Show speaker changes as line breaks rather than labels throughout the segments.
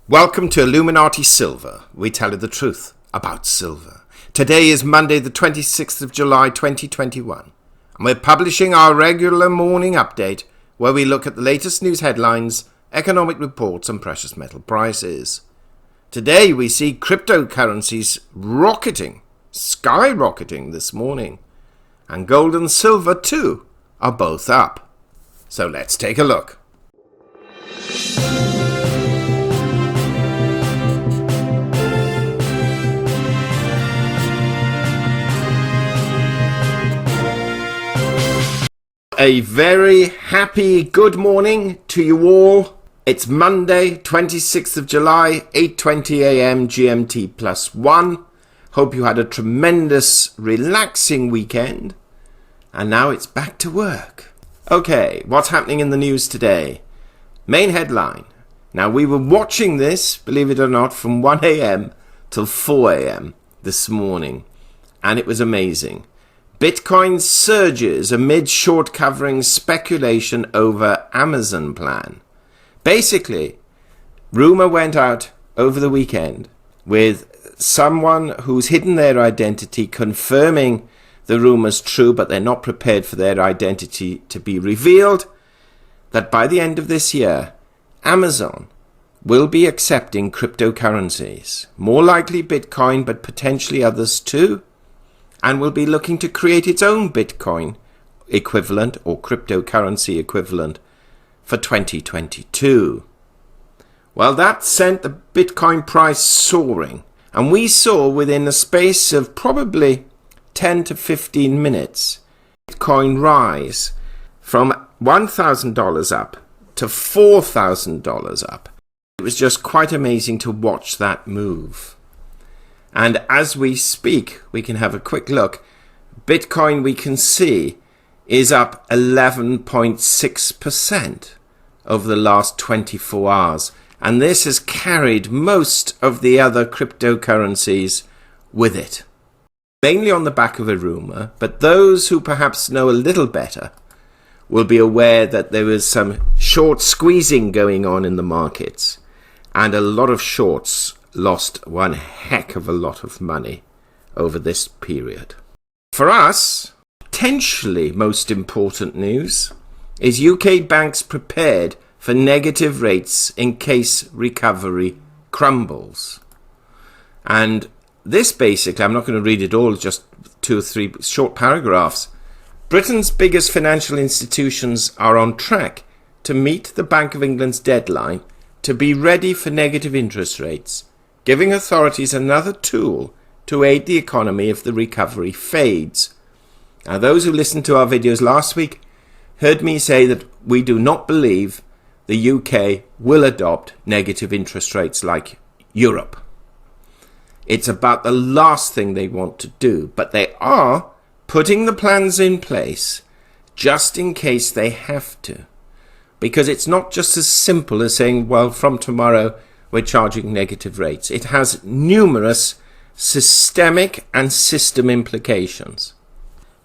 Welcome to Illuminati Silver. We tell you the truth about silver. Today is Monday the 26th of July 2021 and we're publishing our regular morning update where we look at the latest news headlines, economic reports and precious metal prices. Today we see cryptocurrencies skyrocketing this morning, and gold and silver too are both up. So let's take a look. A very happy good morning to you all. It's Monday, 26th of July, 8:20 a.m. GMT +1. Hope you had a tremendous, relaxing weekend. And now it's back to work. Okay, what's happening in the news today? Main headline. Now, we were watching this, believe it or not, from 1 a.m. till 4 a.m. this morning. And it was amazing. Bitcoin surges amid short covering speculation over Amazon plan. Basically, rumor went out over the weekend with someone who's hidden their identity confirming the rumor's true, but they're not prepared for their identity to be revealed, that by the end of this year, Amazon will be accepting cryptocurrencies, more likely Bitcoin, but potentially others too, and will be looking to create its own Bitcoin equivalent or cryptocurrency equivalent for 2022. Well, that sent the Bitcoin price soaring, and we saw within the space of probably 10 to 15 minutes, Bitcoin rise from $1,000 up to $4,000 up. It was just quite amazing to watch that move. And as we speak, we can have a quick look. Bitcoin, we can see, is up 11.6% over the last 24 hours. And this has carried most of the other cryptocurrencies with it. Mainly on the back of a rumor, but those who perhaps know a little better will be aware that there was some short squeezing going on in the markets. And a lot of shorts lost one heck of a lot of money over this period. For us, potentially most important news is UK banks prepared for negative rates in case recovery crumbles. And this basically, I'm not going to read it all, just 2 or 3 short paragraphs. Britain's biggest financial institutions are on track to meet the Bank of England's deadline to be ready for negative interest rates, giving authorities another tool to aid the economy if the recovery fades. Now, those who listened to our videos last week heard me say that we do not believe the UK will adopt negative interest rates like Europe. It's about the last thing they want to do, but they are putting the plans in place just in case they have to. Because it's not just as simple as saying, well, from tomorrow we're charging negative rates. It has numerous systemic and system implications.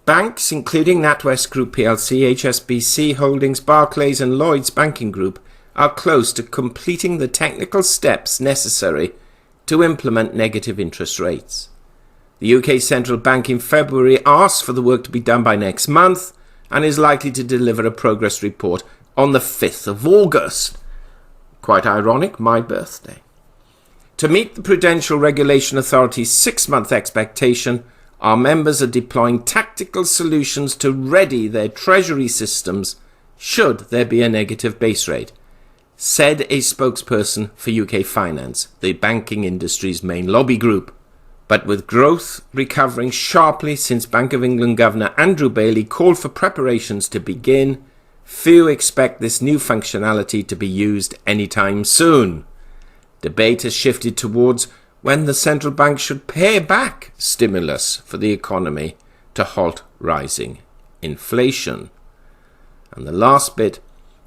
Banks, including NatWest Group plc, HSBC Holdings, Barclays and Lloyds Banking Group, are close to completing the technical steps necessary to implement negative interest rates. The UK Central Bank in February asked for the work to be done by next month and is likely to deliver a progress report on the 5th of August. Quite ironic, my birthday. To meet the Prudential Regulation Authority's 6-month expectation, our members are deploying tactical solutions to ready their treasury systems should there be a negative base rate, said a spokesperson for UK Finance, the banking industry's main lobby group. But with growth recovering sharply since Bank of England Governor Andrew Bailey called for preparations to begin, few expect this new functionality to be used anytime soon. Debate has shifted towards when the central bank should pare back stimulus for the economy to halt rising inflation. And the last bit,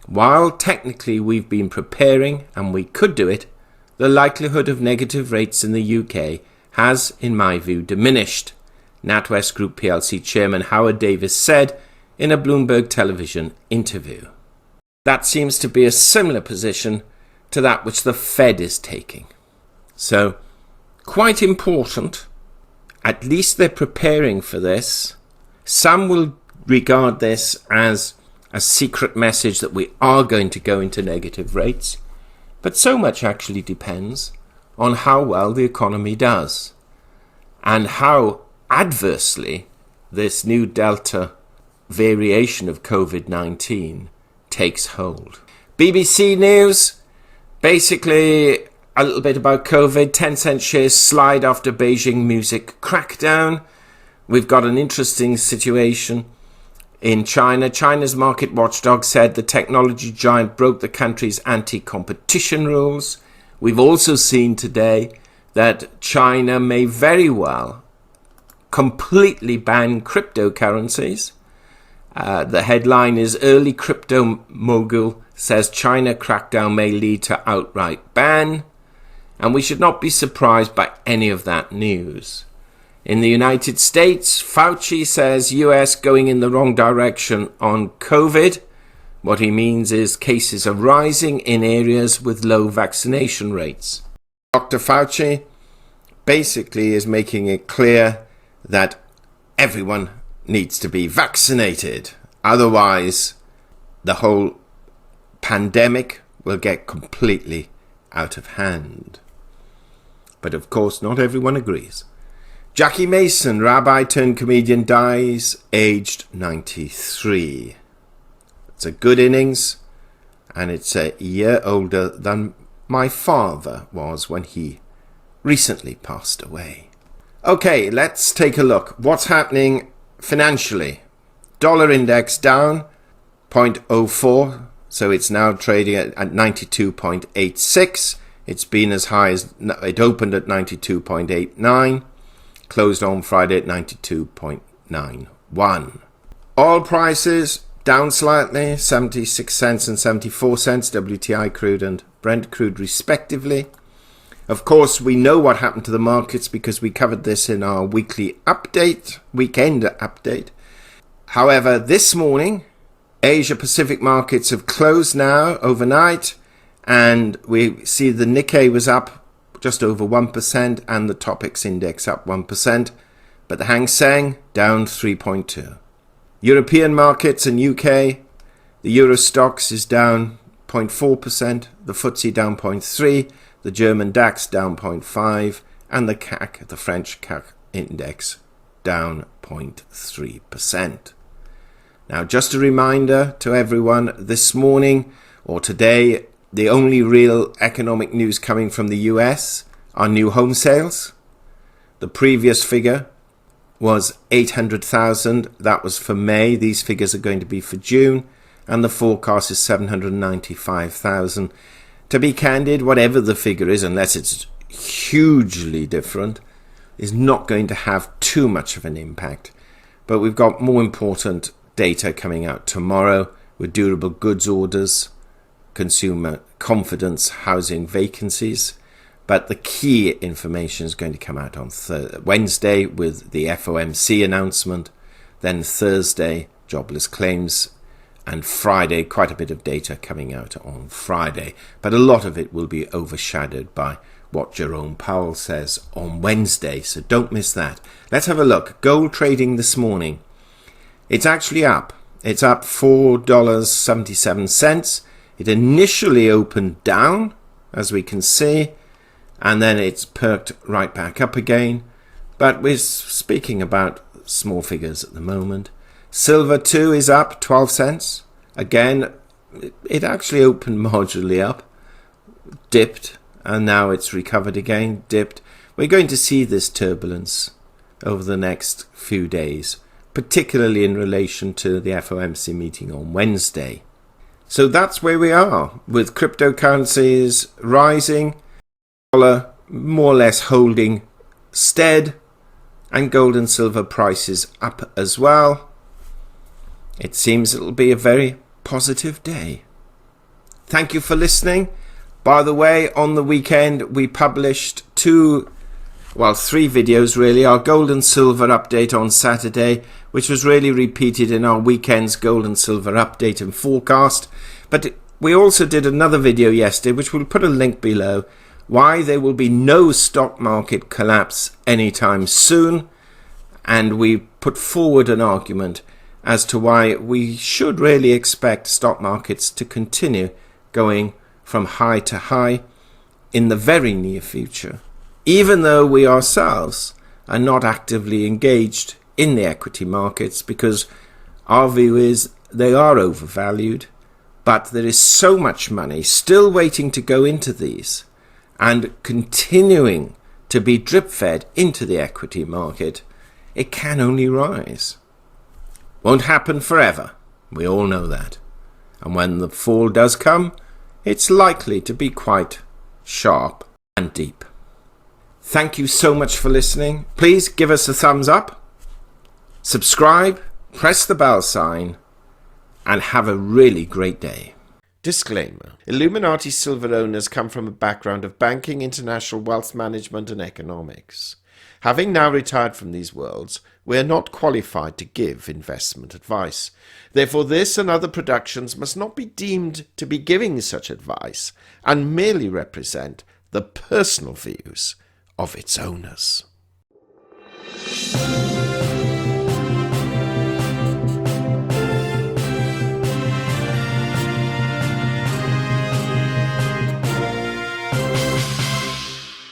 while technically we've been preparing and we could do it, the likelihood of negative rates in the UK has, in my view, diminished, NatWest Group plc chairman Howard Davis said in a Bloomberg television interview. That seems to be a similar position to that which the Fed is taking. So, quite important. At least they're preparing for this. Some will regard this as a secret message that we are going to go into negative rates. But so much actually depends on how well the economy does and how adversely this new Delta variation of COVID-19 takes hold. BBC News, basically a little bit about COVID. 10-cent shares slide after Beijing music crackdown. We've got an interesting situation in China. China's market watchdog said the technology giant broke the country's anti-competition rules. We've also seen today that China may very well completely ban cryptocurrencies. The headline is Early Crypto Mogul says China crackdown may lead to outright ban. And we should not be surprised by any of that news. In the United States, Fauci says US going in the wrong direction on COVID. What he means is cases are rising in areas with low vaccination rates. Dr. Fauci basically is making it clear that everyone needs to be vaccinated. Otherwise, the whole pandemic will get completely out of hand. But of course, not everyone agrees. Jackie Mason, rabbi turned comedian, dies aged 93. It's a good innings, and it's a year older than my father was when he recently passed away. Okay, let's take a look. What's happening financially? Dollar index down 0.04, so it's now trading at 92.86. It's been as high as, it opened at 92.89, closed on Friday at 92.91. Oil prices down slightly, 76 cents and 74 cents, WTI crude and Brent crude respectively. Of course, we know what happened to the markets because we covered this in our weekend update. However, this morning, Asia Pacific markets have closed now overnight, and we see the Nikkei was up just over 1% and the Topix index up 1%, but the Hang Seng down 3.2%. European markets and UK, the Euro Stoxx is down 0.4%, the FTSE down 0.3%, the German DAX down 0.5%, and the CAC, the French CAC index, down 0.3%. Now, just a reminder to everyone, this morning or today, the only real economic news coming from the US are new home sales. The previous figure was 800,000. That was for May. These figures are going to be for June. And the forecast is 795,000. To be candid, whatever the figure is, unless it's hugely different, is not going to have too much of an impact. But we've got more important data coming out tomorrow with durable goods orders, consumer confidence, housing vacancies. But the key information is going to come out on Wednesday with the FOMC announcement, then Thursday, jobless claims, and Friday, quite a bit of data coming out on Friday. But a lot of it will be overshadowed by what Jerome Powell says on Wednesday, so don't miss that. Let's have a look. Gold trading this morning. It's actually up. It's up $4.77. It initially opened down, as we can see, and then it's perked right back up again. But we're speaking about small figures at the moment. Silver too is up 12 cents. Again, it actually opened marginally up, dipped, and now it's recovered again, dipped. We're going to see this turbulence over the next few days, particularly in relation to the FOMC meeting on Wednesday. So that's where we are, with cryptocurrencies rising, dollar more or less holding stead, and gold and silver prices up as well. It seems it'll be a very positive day. Thank you for listening. By the way, on the weekend we published three videos really. Our gold and silver update on Saturday, which was really repeated in our weekend's gold and silver update and forecast. But we also did another video yesterday, which we'll put a link below, why there will be no stock market collapse anytime soon. And we put forward an argument as to why we should really expect stock markets to continue going from high to high in the very near future, even though we ourselves are not actively engaged in the equity markets, because our view is they are overvalued, but there is so much money still waiting to go into these and continuing to be drip-fed into the equity market, it can only rise. Won't happen forever, we all know that. And when the fall does come, it's likely to be quite sharp and deep. Thank you so much for listening. Please give us a thumbs up, subscribe, press the bell sign, and have a really great day. Disclaimer. Illuminati silver owners come from a background of banking, international wealth management and economics. Having now retired from these worlds, we are not qualified to give investment advice. Therefore, this and other productions must not be deemed to be giving such advice and merely represent the personal views of its owners.